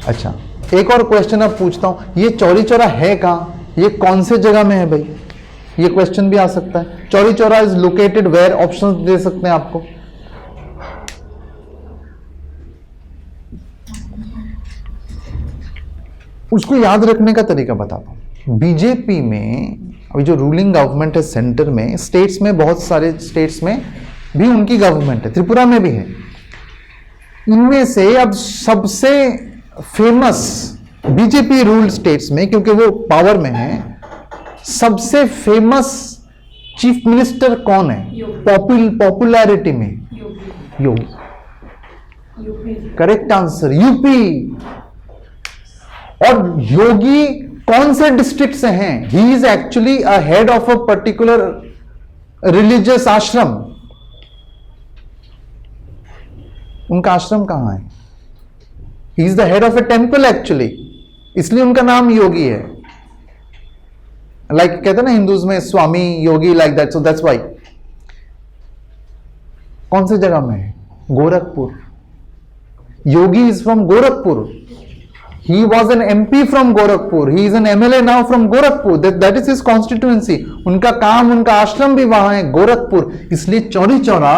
अच्छा, एक और क्वेश्चन अब पूछता हूं, ये चौरी चौरा है कहां, ये कौन से जगह में है भाई, ये क्वेश्चन भी आ सकता है। Chauri Chaura is located where, options दे सकते हैं आपको। उसको याद रखने का तरीका बताता हूं। बीजेपी में अभी जो रूलिंग गवर्नमेंट है सेंटर में, स्टेट्स में, बहुत सारे स्टेट्स में भी उनकी गवर्नमेंट है, त्रिपुरा में भी है। इनमें से अब सबसे फेमस बीजेपी रूल्ड स्टेट्स में, क्योंकि वो पावर में है, सबसे फेमस चीफ मिनिस्टर कौन है पॉपुलैरिटी में? योगी। Correct answer, UP. और योगी कौन से डिस्ट्रिक्ट से हैं? He is actually a head of a particular religious ashram. उनका आश्रम कहां है? He is the head of a temple actually, इसलिए उनका नाम योगी है। लाइक कहते हैं ना हिंदूज में Swami Yogi, like that, so that's why. कौन सी जगह में है? Gorakhpur. Yogi is from Gorakhpur. He was an MP from Gorakhpur. He is an MLA now from Gorakhpur. That is his constituency. उनका काम, उनका आश्रम भी वहां है, गोरखपुर। इसलिए चौरी चौरा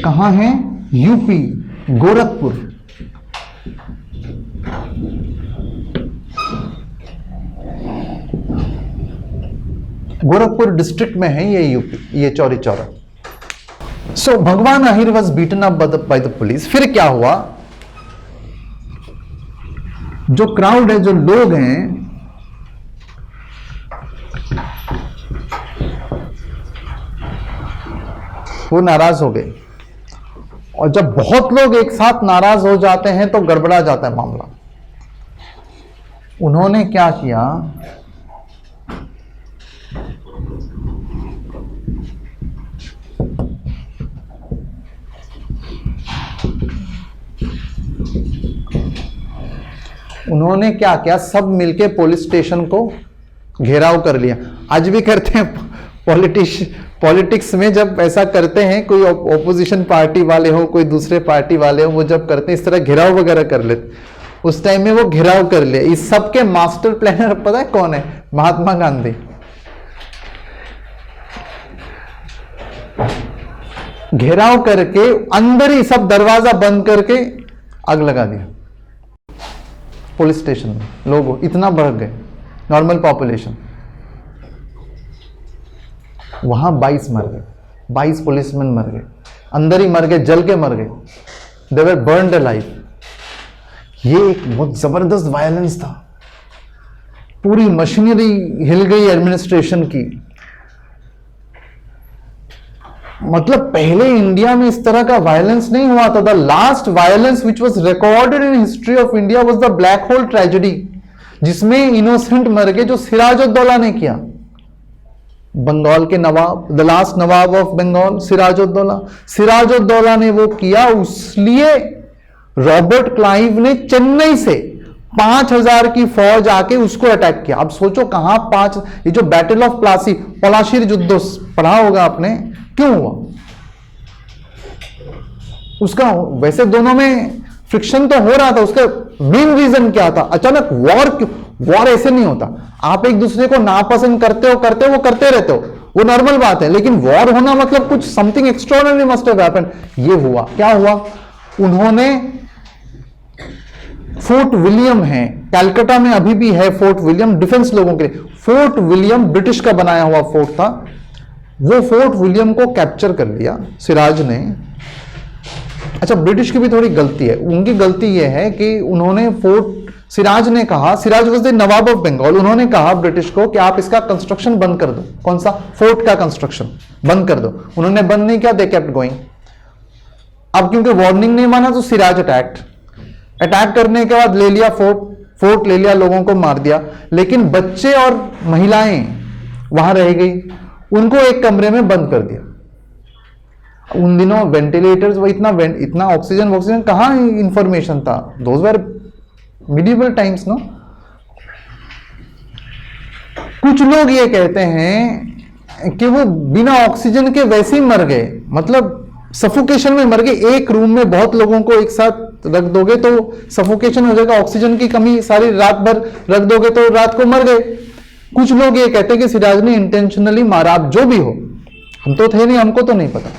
कहां है? यूपी, गोरखपुर। गोरखपुर डिस्ट्रिक्ट में है ये यूपी, ये चौरी चौरा। सो भगवान Ahir was beaten up by the police. फिर क्या हुआ? जो क्राउड है, जो लोग हैं, वो नाराज हो गए। और जब बहुत लोग एक साथ नाराज हो जाते हैं तो गड़बड़ा जाता है मामला। उन्होंने क्या किया? उन्होंने क्या किया? सब मिलके पुलिस स्टेशन को घेराव कर लिया। आज भी करते हैं पॉलिटिक्स में, जब ऐसा करते हैं, कोई ओपोजिशन पार्टी वाले हो, कोई दूसरे पार्टी वाले हो, वो जब करते हैं इस तरह घेराव वगैरह कर लेते, उस टाइम में वो घेराव कर लिया। इस सब के मास्टर प्लानर पता है कौन है? महात्मा गांधी। घेराव करके अंदर ही सब दरवाजा बंद करके आग लगा दिया पुलिस स्टेशन में। लोग इतना बढ़ गए, नॉर्मल पॉपुलेशन। वहां 22 मर गए, 22 पुलिसमैन मर गए, अंदर ही मर गए, जल के मर गए। दे वर बर्न्ड अलाइव। ये एक बहुत जबरदस्त वायलेंस था। पूरी मशीनरी हिल गई एडमिनिस्ट्रेशन की। मतलब पहले इंडिया में इस तरह का वायलेंस नहीं हुआ था। The last violence which was recorded in history of India was the black hole tragedy, जिसमें इनोसेंट मर गए, जो सिराजुद्दौला ने किया। बंगाल के nawab, the last nawab of Bengal, Sirajuddaula ने वो किया। इसलिए रॉबर्ट क्लाइव ने चेन्नई से 5000 की फौज आके उसको अटैक किया। अब सोचो कहां ये जो बैटल ऑफ पलाशीर युद्ध पढ़ा होगा आपने, क्यों हुआ उसका? वैसे दोनों में फ्रिक्शन तो हो रहा था, उसका मेन रीजन क्या था? अचानक वॉर ऐसे नहीं होता। आप एक दूसरे को नापसंद करते हो, वो करते रहते हो, वो नॉर्मल बात है। लेकिन वॉर होना मतलब कुछ something extraordinary must have happened. ये हुआ। क्या हुआ? उन्होंने फोर्ट विलियम है कलकत्ता में, अभी भी है फोर्ट विलियम, डिफेंस लोगों के लिए। फोर्ट विलियम ब्रिटिश का बनाया हुआ फोर्ट था। वो फोर्ट विलियम को कैप्चर कर लिया सिराज ने। अच्छा, ब्रिटिश की भी थोड़ी गलती है। उनकी गलती यह है कि उन्होंने सिराज ने कहा, Siraj was the nawab of Bengal, उन्होंने कहा ब्रिटिश को कि आप इसका कंस्ट्रक्शन बंद कर दो। कौन सा? फोर्ट का कंस्ट्रक्शन बंद कर दो। उन्होंने बंद नहीं किया, दे केप्ट गोइंग। अब क्योंकि वार्निंग नहीं माना तो सिराज अटैक करने के बाद ले लिया फोर्ट ले लिया, लोगों को मार दिया। लेकिन बच्चे और महिलाएं वहां रह गई, उनको एक कमरे में बंद कर दिया। उन दिनों वेंटिलेटर्स, वो इतना ऑक्सीजन कहां इंफॉर्मेशन था? Those were medieval times, no. कुछ लोग ये कहते हैं कि वो बिना ऑक्सीजन के वैसे ही मर गए, मतलब सफोकेशन में मर गए। एक रूम में बहुत लोगों को एक साथ रख दोगे तो सफोकेशन हो जाएगा, ऑक्सीजन की कमी, सारी रात भर रख दोगे तो रात को मर गए। कुछ लोग ये कहते हैं कि सिराज ने इंटेंशनली मारा, आप जो भी हो, हम तो थे नहीं, हमको तो नहीं पता।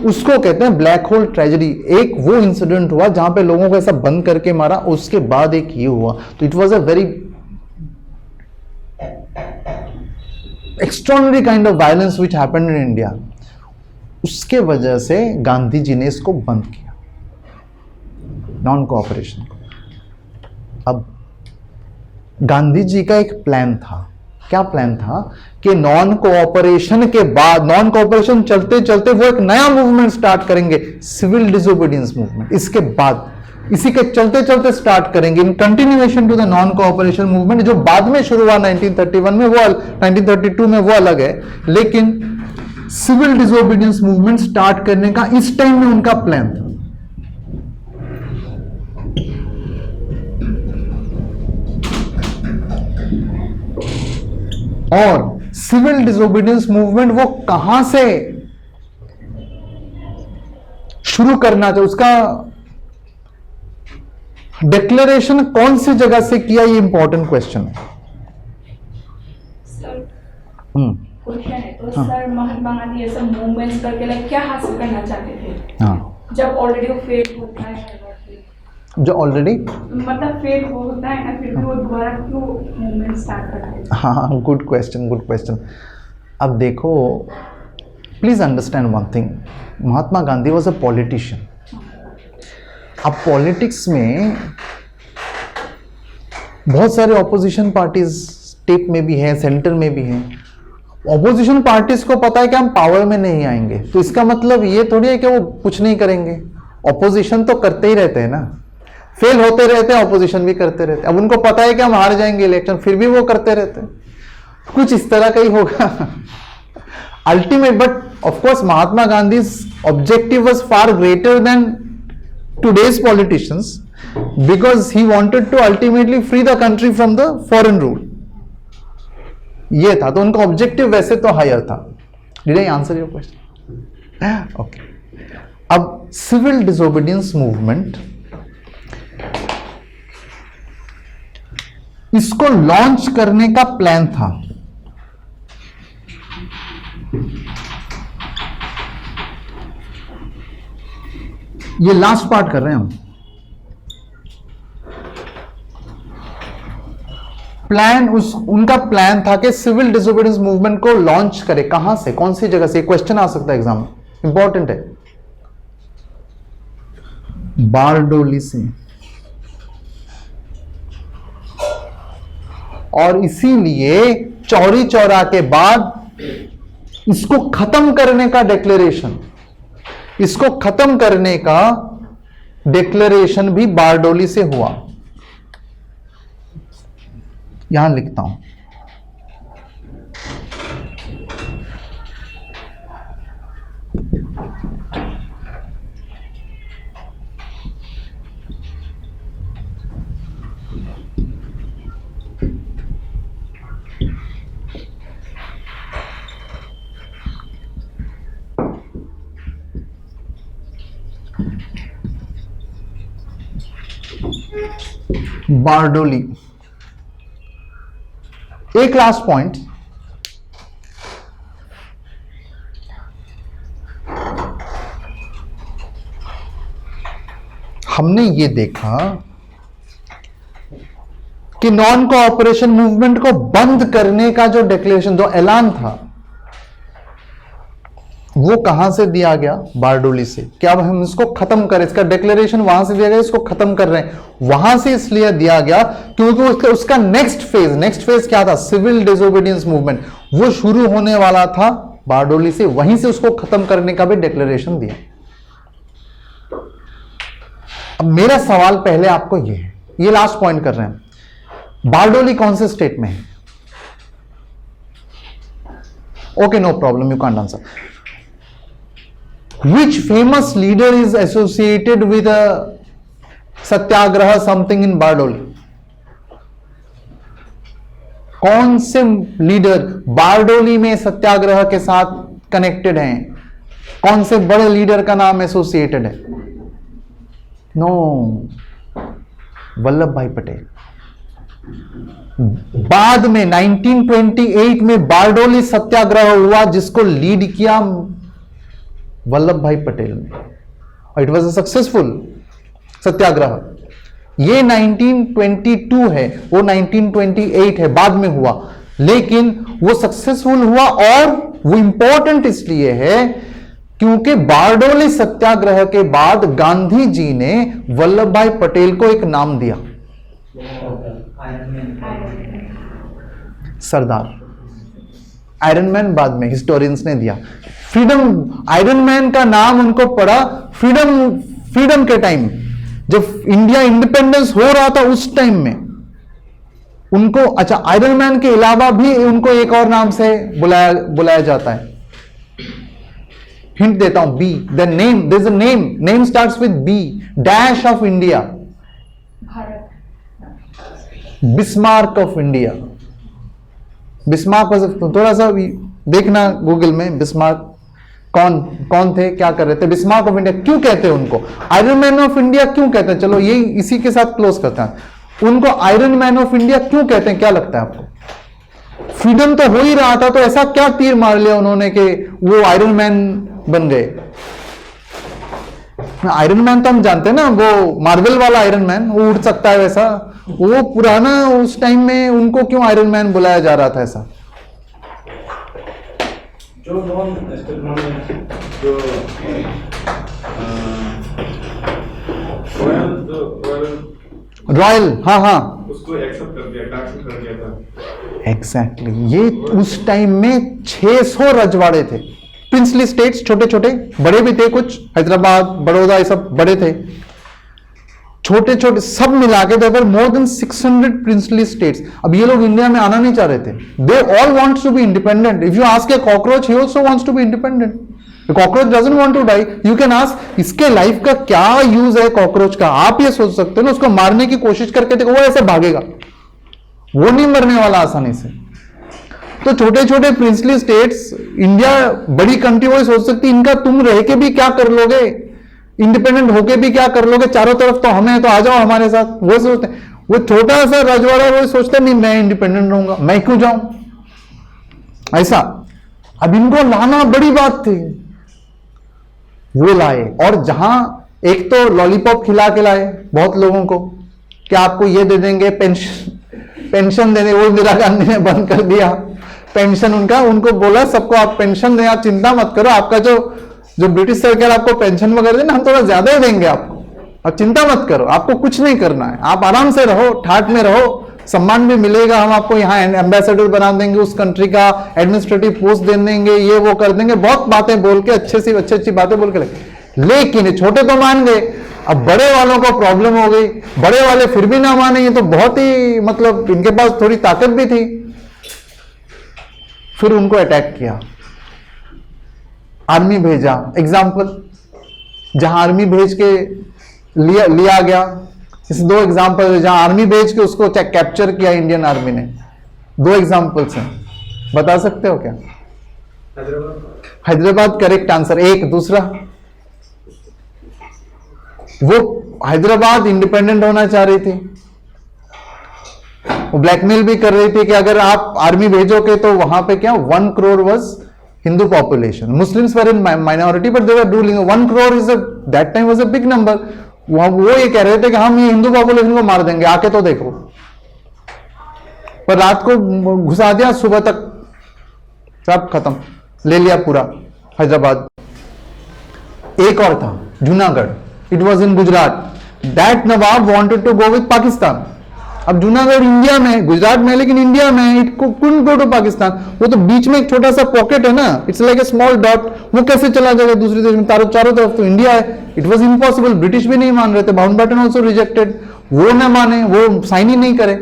उसको कहते हैं ब्लैक होल ट्रेजेडी। एक वो इंसिडेंट हुआ जहां पे लोगों को ऐसा बंद करके मारा, उसके बाद एक ये हुआ, तो it was a very extraordinary kind of violence which happened in India. उसके वजह से गांधी जी ने इसको बंद किया, नॉन कोऑपरेशन को। अब गांधी जी का एक प्लान था, क्या प्लान था कि नॉन कोऑपरेशन के बाद, नॉन कोऑपरेशन चलते चलते वो एक नया मूवमेंट स्टार्ट करेंगे, सिविल डिसोबीडियंस मूवमेंट। इसके बाद इसी के चलते चलते स्टार्ट करेंगे, in continuation to the non cooperation movement, जो बाद में शुरू हुआ 1931 में, वो 1932 में, वो अलग है, लेकिन सिविल डिसोबीडियंस मूवमेंट स्टार्ट करने का इस टाइम में उनका प्लान था। और सिविल डिसोबीडियंस मूवमेंट वो कहां से शुरू करना था, उसका डिक्लेरेशन कौन सी जगह से किया, ये इंपॉर्टेंट क्वेश्चन है। तो सर महात्मा गांधी ऐसा मूवमेंट्स करके लाइक क्या हासिल करना चाहते थे? हाँ, जब ऑलरेडी वो फेल होता है, जो ऑलरेडी मतलब फेल होता है ना, फिर भी वो दोबारा क्यों मूवमेंट स्टार्ट करते हैं? हाँ, गुड क्वेश्चन, गुड क्वेश्चन। अब देखो, please understand one thing, Mahatma Gandhi was a politician. अब पॉलिटिक्स में बहुत सारे ऑपोजिशन पार्टीज स्टेट में भी हैं, सेंटर में भी हैं। ऑपोजिशन पार्टीज को पता है कि हम पावर में नहीं आएंगे, तो इसका मतलब ये थोड़ी है कि वो कुछ नहीं करेंगे। ऑपोजिशन तो करते ही रहते हैं ना, फेल होते रहते हैं, ऑपोजिशन भी करते रहते हैं। अब उनको पता है कि हम हार जाएंगे इलेक्शन, फिर भी वो करते रहते हैं। कुछ इस तरह का ही होगा ultimate. But of course Mahatma Gandhi objective was far greater than today's politicians, because he wanted to ultimately free the country from the foreign rule. ये था, तो उनका ऑब्जेक्टिव वैसे तो हायर था। Did I answer your question? Okay. अब civil disobedience movement, इसको launch करने का प्लान था। ये लास्ट पार्ट कर रहे हैं हम। प्लान, उनका प्लान था कि सिविल डिसोबीडियंस मूवमेंट को लॉन्च करे। कहां से, कौन सी जगह से? क्वेश्चन आ सकता है एग्जाम में, इंपॉर्टेंट है। बारडोली से। और इसीलिए चौरी चौरा के बाद इसको खत्म करने का डिक्लेरेशन, इसको खत्म करने का डिक्लेरेशन भी बारडोली से हुआ। यहां लिखता हूं, बारडोली। एक लास्ट पॉइंट, हमने ये देखा कि नॉन कोऑपरेशन मूवमेंट को बंद करने का जो डिक्लेरेशन, जो ऐलान था, वो कहां से दिया गया? बारडोली से। क्या हम इसको खत्म करें, इसका डिक्लेरेशन वहां से दिया गया, इसको खत्म कर रहे हैं। वहां से इसलिए दिया गया क्योंकि उसका नेक्स्ट फेज क्या था? सिविल डिसोबीडियंस मूवमेंट, वो शुरू होने वाला था बारडोली से। वहीं से उसको खत्म करने का भी डिक्लेरेशन दिया। अब मेरा सवाल पहले आपको ये है, ये लास्ट पॉइंट कर रहे हैं, बारडोली कौन से स्टेट में है? Okay, no problem, you can't answer. Which famous leader is associated with a satyagraha something in Bardoli? कौन से लीडर बारडोली में सत्याग्रह के साथ कनेक्टेड हैं? कौन से बड़े लीडर का नाम एसोसिएटेड है? नो, वल्लभ भाई पटेल। बाद में 1928 में बारडोली सत्याग्रह हुआ जिसको लीड किया वल्लभ भाई पटेल ने, और इट वॉज अ सक्सेसफुल सत्याग्रह। ये 1922 है, वो 1928 है, बाद में हुआ, लेकिन वो सक्सेसफुल हुआ। और वो इंपॉर्टेंट इसलिए है क्योंकि बारडोली सत्याग्रह के बाद गांधी जी ने वल्लभ भाई पटेल को एक नाम दिया, सरदार। आयरन मैन बाद में हिस्टोरियंस ने दिया। फ्रीडम, आयरन मैन का नाम उनको पड़ा फ्रीडम के टाइम, जब इंडिया इंडिपेंडेंस हो रहा था उस टाइम में उनको, अच्छा, आयरन मैन के अलावा भी उनको एक और नाम से बुलाया जाता है। हिंट देता हूं, B, the name, there is a name starts with B, dash of India, Bismarck of India. Bismarck, थोड़ा सा देखना गूगल में, बिस्मार्क कौन थे, क्या कर रहे थे। बिस्मार्क ऑफ इंडिया क्यों कहते हैं उनको, आयरन मैन ऑफ इंडिया क्यों कहते हैं, चलो ये इसी के साथ क्लोज करते हैं। उनको आयरन मैन ऑफ इंडिया क्यों कहते हैं, क्या लगता है आपको? फ्रीडम तो हो ही रहा था, तो ऐसा क्या तीर मार लिया उन्होंने कि वो आयरन मैन बन गए? आयरन मैन तो हम जानते हैं ना, वो मार्वल वाला आयरन मैन, वो उड़ सकता है वैसा, वो पुराना उस टाइम में उनको क्यों आयरन मैन बुलाया जा रहा था ऐसा? जो रॉयल, हाँ, उसको एक्सेप्ट कर दिया था। एग्जैक्टली, ये उस टाइम में 600 रजवाड़े थे, प्रिंसली स्टेट्स, छोटे छोटे, बड़े भी थे कुछ, हैदराबाद, बड़ौदा, ये सब बड़े थे, छोटे छोटे सब मिला के देवर मोर देन 600 प्रिंसली स्टेट्स। अब ये लोग इंडिया में आना नहीं चाह रहे थे, they all wants to be independent. If you ask a cockroach, he also wants to be independent. Cockroach doesn't want to die. You can ask, इसके लाइफ का क्या यूज है कॉकरोच का, आप ये सोच सकते हो ना। उसको मारने की कोशिश करके देखो, वो ऐसे भागेगा, वो नहीं मरने वाला आसानी से। तो छोटे छोटे प्रिंसली स्टेट्स, इंडिया बड़ी कंट्री, वो सोच सकती इनका तुम रह के भी क्या कर लोगे, इंडिपेंडेंट होके भी क्या कर लोगे, चारों तरफ तो हमें, तो आ जाओ हमारे साथ। वो सोचते, वो छोटा सा रजवाड़ा वो सोचता नहीं मैं इंडिपेंडेंट रहूंगा, मैं क्यों जाऊं, ऐसा। अब इनको लाना बड़ी बात थी, वो लाए। और जहां एक तो लॉलीपॉप खिला के लाए बहुत लोगों को, क्या आपको ये दे देंगे, पेंशन देने, वो इंदिरा गांधी ने बंद कर दिया पेंशन उनका। उनको बोला सबको आप पेंशन दें, आप चिंता मत करो, आपका जो ब्रिटिश सरकार आपको पेंशन वगैरह देना, हम थोड़ा ज्यादा ही देंगे आपको, आप चिंता मत करो, आपको कुछ नहीं करना है, आप आराम से रहो, ठाट में रहो, सम्मान भी मिलेगा, हम आपको यहाँ एम्बेसडर बना देंगे, उस कंट्री का एडमिनिस्ट्रेटिव पोस्ट दे देंगे, ये वो कर देंगे, बहुत बातें बोल के, अच्छी बातें बोल के लगे। लेकिन छोटे तो मान गए, अब बड़े वालों को प्रॉब्लम हो गई, बड़े वाले फिर भी ना माने, ये तो बहुत ही, मतलब इनके पास थोड़ी ताकत भी थी। फिर उनको अटैक किया, आर्मी भेजा। एग्जाम्पल, जहां आर्मी भेज के लिया गया, इस दो एग्जाम्पल जहां आर्मी भेज के उसको कैप्चर किया इंडियन आर्मी ने, दो एग्जाम्पल्स हैं, बता सकते हो क्या? Hyderabad correct answer. एक दूसरा, वो हैदराबाद इंडिपेंडेंट होना चाह रही थी, वो ब्लैकमेल भी कर रही थी कि अगर आप आर्मी भेजोगे तो वहां पे क्या 1 crore was Hindu population, Muslims were in minority but they were ruling. 1 crore is that time was a big number. वो ये कह रहे थे कि हम ये हिंदू पॉपुलेशन को मार देंगे, आके तो देखो। पर रात को घुसा दिया, सुबह तक सब खत्म, ले लिया पूरा हैदराबाद। एक और था Junagadh, it was in Gujarat. That nawab wanted to go with Pakistan. अब जूनागढ़ इंडिया में, गुजरात में, लेकिन इंडिया में, it couldn't go to Pakistan. वो तो बीच में एक छोटा सा पॉकेट है ना, it's like a small dot, वो कैसे चला जाएगा दूसरे देश में? चारों तरफ तो इंडिया है, इट वॉज इम्पॉसिबल। ब्रिटिश भी नहीं मान रहे थे, माउंटबेटन ऑल्सो रिजेक्टेड, वो ना माने, वो साइन ही नहीं करे।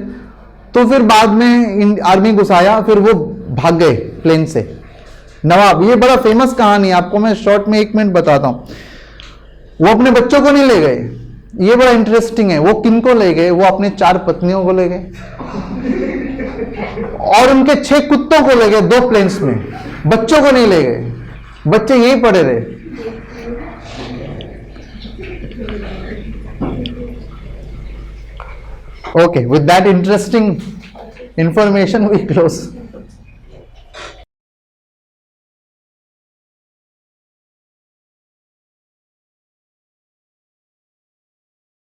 तो फिर बाद में आर्मी घुसाया, फिर वो भाग गए प्लेन से नवाब। ये बड़ा फेमस कहानी है, आपको मैं शॉर्ट में 1 मिनट बताता हूं। वो अपने बच्चों को नहीं ले गए, ये बड़ा इंटरेस्टिंग है। वो किनको ले गए? वो अपने 4 पत्नियों को ले गए और उनके 6 कुत्तों को ले गए 2 प्लेन्स में, बच्चों को नहीं ले गए, बच्चे यहीं पड़े रहे। Okay, with that interesting information, we close.